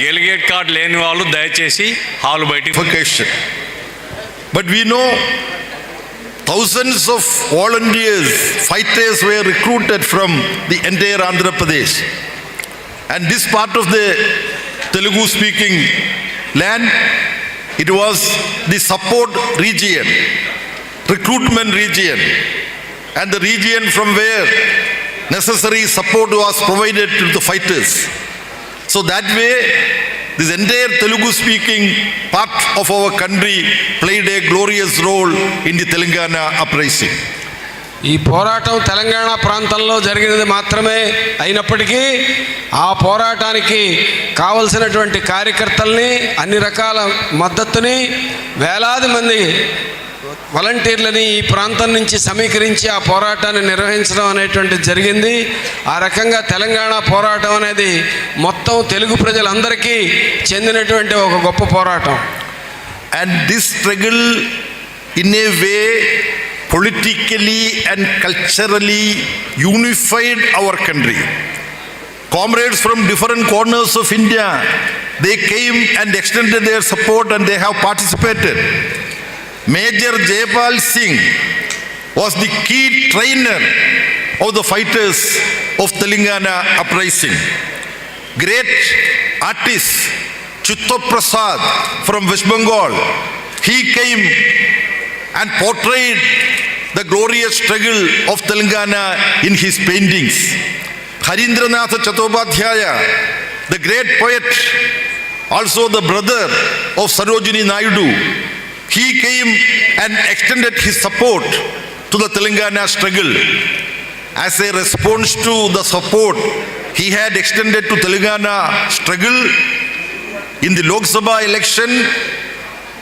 Delegate card లేని వాళ్ళు దయచేసి హాల్ బయటికి. But we know thousands of volunteers, fighters were recruited from the entire Andhra Pradesh. And this part of the Telugu speaking land, it was the support region, recruitment region, and the region from where necessary support was provided to the fighters. So that way, this entire Telugu speaking part of our country played a glorious role in the Telangana uprising. ఈ పోరాటం తెలంగాణ ప్రాంతంలో జరిగినది మాత్రమే అయినప్పటికీ ఆ పోరాటానికి కావలసినటువంటి కార్యకర్తల్ని, అన్ని రకాల మద్దతుని, వేలాది మంది వాలంటీర్లని ఈ ప్రాంతం నుంచి సమీకరించి ఆ పోరాటాన్ని నిర్వహించడం అనేటువంటిది జరిగింది. ఆ రకంగా తెలంగాణ పోరాటం అనేది మొత్తం తెలుగు ప్రజలందరికీ చెందినటువంటి ఒక గొప్ప పోరాటం. And this struggle in a way politically and culturally unified our country. Comrades from different corners of India, they came and extended their support and they have participated. Major Jayapal Singh was the key trainer of the fighters of Telangana uprising. Great artist Chitta Prasad from West Bengal, he came and portrayed the glorious struggle of Telangana in his paintings. Harindranath Chattopadhyaya, the great poet, also the brother of Sarojini Naidu, he came and extended his support to the Telangana struggle. As a response to the support he had extended to Telangana struggle in the Lok Sabha election,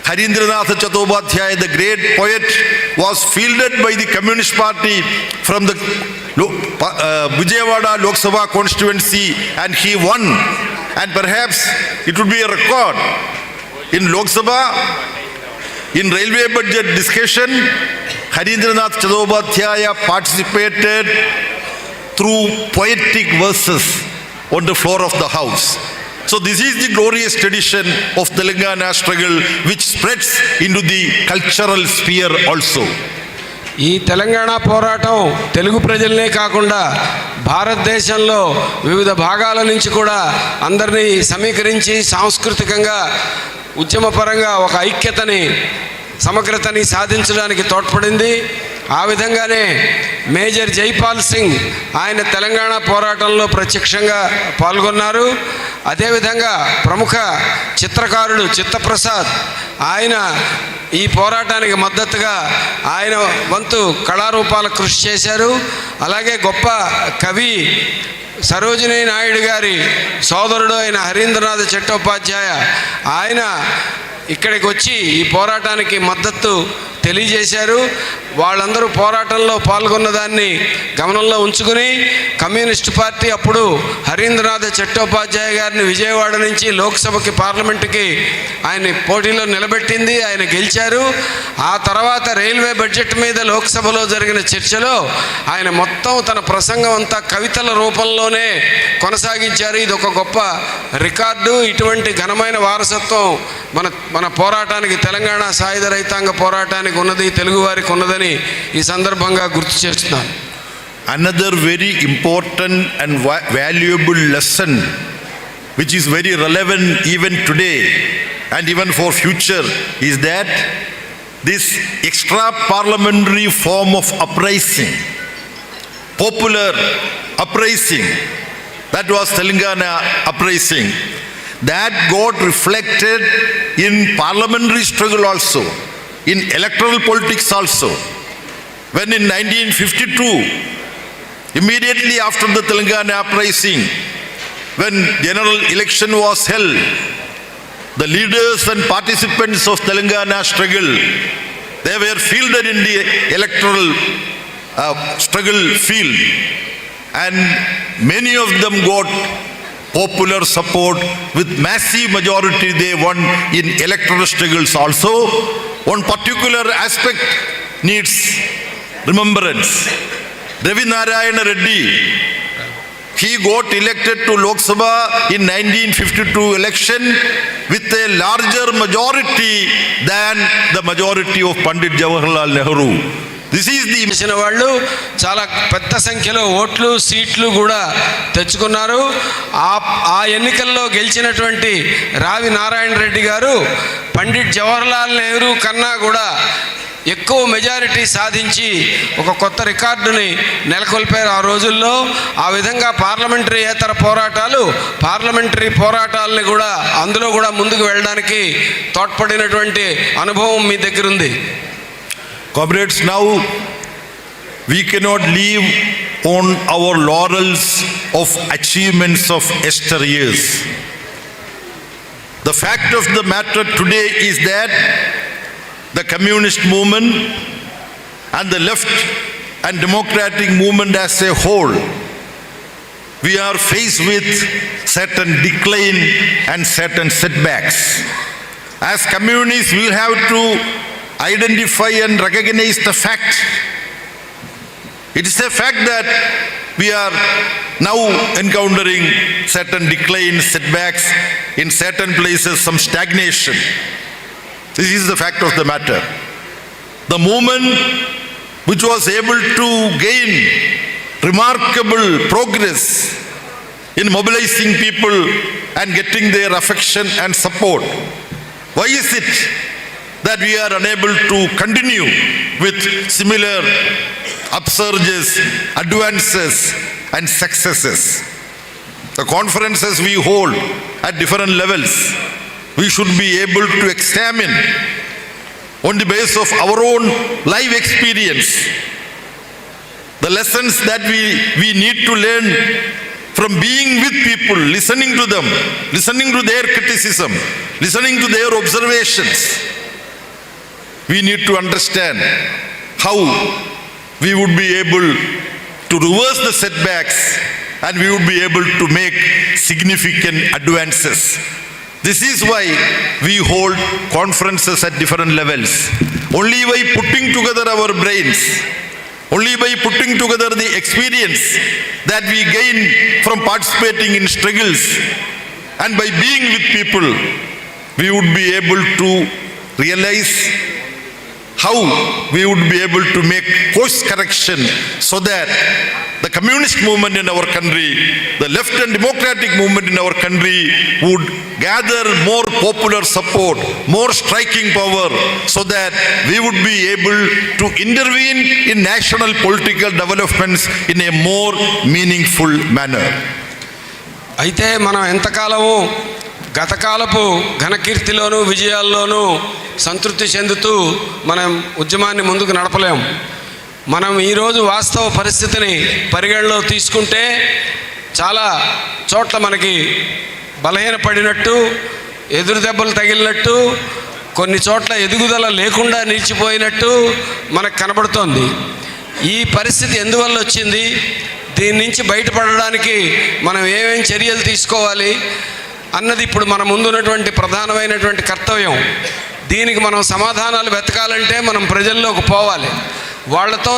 Harindranath Chattopadhyaya, the great poet, was fielded by the Communist Party from the Vijayawada Lok Sabha constituency and he won. And perhaps it would be a record in Lok Sabha. In railway budget discussion, Harindranath Chattopadhyaya participated through poetic verses on the floor of the house. So this is the glorious tradition of Telangana struggle which spreads into the cultural sphere also. ఈ తెలంగాణ పోరాటం తెలుగు ప్రజలనే కాకుండా భారతదేశంలో వివిధ భాగాల నుంచి కూడా అందరినీ సమీకరించి సాంస్కృతికంగా, ఉద్యమపరంగా ఒక ఐక్యతని, సమగ్రతని సాధించడానికి తోడ్పడింది. ఆ విధంగానే మేజర్ జైపాల్ సింగ్ ఆయన తెలంగాణ పోరాటంలో ప్రత్యక్షంగా పాల్గొన్నారు. అదేవిధంగా ప్రముఖ చిత్రకారుడు చిత్తప్రసాద్ ఆయన ఈ పోరాటానికి మద్దతుగా ఆయన వంతు కళారూపాల కృషి చేశారు. అలాగే గొప్ప కవి సరోజినీ నాయుడు గారి సోదరుడు అయిన హరీంద్రనాథ్ చట్టోపాధ్యాయ ఆయన ఇక్కడికి వచ్చి ఈ పోరాటానికి మద్దతు తెలియజేశారు. వాళ్ళందరూ పోరాటంలో పాల్గొన్న దాన్ని గమనంలో ఉంచుకుని కమ్యూనిస్ట్ పార్టీ అప్పుడు హరీంద్రనాథ్ చట్టోపాధ్యాయ గారిని విజయవాడ నుంచి లోక్సభకి, పార్లమెంటుకి ఆయన పోటీలో నిలబెట్టింది. ఆయన గెలిచారు. ఆ తర్వాత రైల్వే బడ్జెట్ మీద లోక్సభలో జరిగిన చర్చలో ఆయన మొత్తం తన ప్రసంగం అంతా కవితల రూపంలోనే కొనసాగించారు. ఇది ఒక గొప్ప రికార్డు. ఇటువంటి ఘనమైన వారసత్వం మన పోరాటానికి, తెలంగాణ సాయుధ రైతాంగ పోరాటానికి ఉన్నది, తెలుగు వారికి ఉన్నదని ఈ సందర్భంగా గుర్తు చేస్తున్నాను. Another very important and valuable lesson which is very relevant even today and even for future is that this extra parliamentary form of uprising, popular uprising, that was Telangana uprising, that got reflected in parliamentary struggle also, in electoral politics also. When in 1952, immediately after the Telangana uprising, when general election was held, the leaders and participants of Telangana struggle, they were fielded in the electoral struggle field, and many of them got popular support with massive majority. They won in electoral struggles also. One particular aspect needs remembrance. Ravi Narayana Reddy, he got elected to Lok Sabha in 1952 election with a larger majority than the majority of Pandit Jawaharlal Nehru. This is the చేసిన వాళ్ళు చాలా పెద్ద సంఖ్యలో ఓట్లు సీట్లు కూడా తెచ్చుకున్నారు. ఆ ఎన్నికల్లో గెలిచినటువంటి రావి నారాయణ రెడ్డి గారు పండిట్ జవహర్లాల్ నెహ్రూ కన్నా కూడా ఎక్కువ మెజారిటీ సాధించి ఒక కొత్త రికార్డుని నెలకొల్పారు ఆ రోజుల్లో. ఆ విధంగా పార్లమెంటరీ పోరాటాలని కూడా అందులో కూడా ముందుకు వెళ్ళడానికి తోడ్పడినటువంటి అనుభవం మీ దగ్గర ఉంది. Comrades, now we cannot live on our laurels of achievements of yesteryears. The fact of the matter today is that the communist movement and the left and democratic movement as a whole, we are faced with certain decline and certain setbacks. As communists, we have to identify and recognize the fact. It is a fact that we are now encountering certain decline, setbacks, in certain places some stagnation. This is the fact of the matter. The movement which was able to gain remarkable progress in mobilizing people and getting their affection and support. Why is it that we are unable to continue with similar upsurges, advances and successes? The conferences we hold at different levels, we should be able to examine on the basis of our own life experience the lessons that we need to learn from being with people, listening to them, listening to their criticism, listening to their observations. We need to understand how we would be able to reverse the setbacks and we would be able to make significant advances. This is why we hold conferences at different levels. Only by putting together our brains, only by putting together the experience that we gain from participating in struggles and by being with people, we would be able to realize how we would be able to make course correction so that the communist movement in our country, the left and democratic movement in our country would gather more popular support, more striking power, so that we would be able to intervene in national political developments in a more meaningful manner. అయితే మనం ఎంతకాలము గతకాలపు ఘనకీర్తిలోనూ విజయాల్లోనూ సంతృప్తి చెందుతూ మనం ఉద్యమాన్ని ముందుకు నడపలేం. మనం ఈరోజు వాస్తవ పరిస్థితిని పరిగణలో తీసుకుంటే చాలా చోట్ల మనకి బలహీనపడినట్టు, ఎదురు దెబ్బలు తగిలినట్టు, కొన్ని చోట్ల ఎదుగుదల లేకుండా నిలిచిపోయినట్టు మనకు కనబడుతోంది. ఈ పరిస్థితి ఎందువల్ల వచ్చింది, దీని నుంచి బయటపడడానికి మనం ఏమేం చర్యలు తీసుకోవాలి అన్నది ఇప్పుడు మన ముందున్నటువంటి ప్రధానమైనటువంటి కర్తవ్యం. దీనికి మనం సమాధానాలు వెతకాలంటే మనం ప్రజల్లోకి పోవాలి, వాళ్ళతో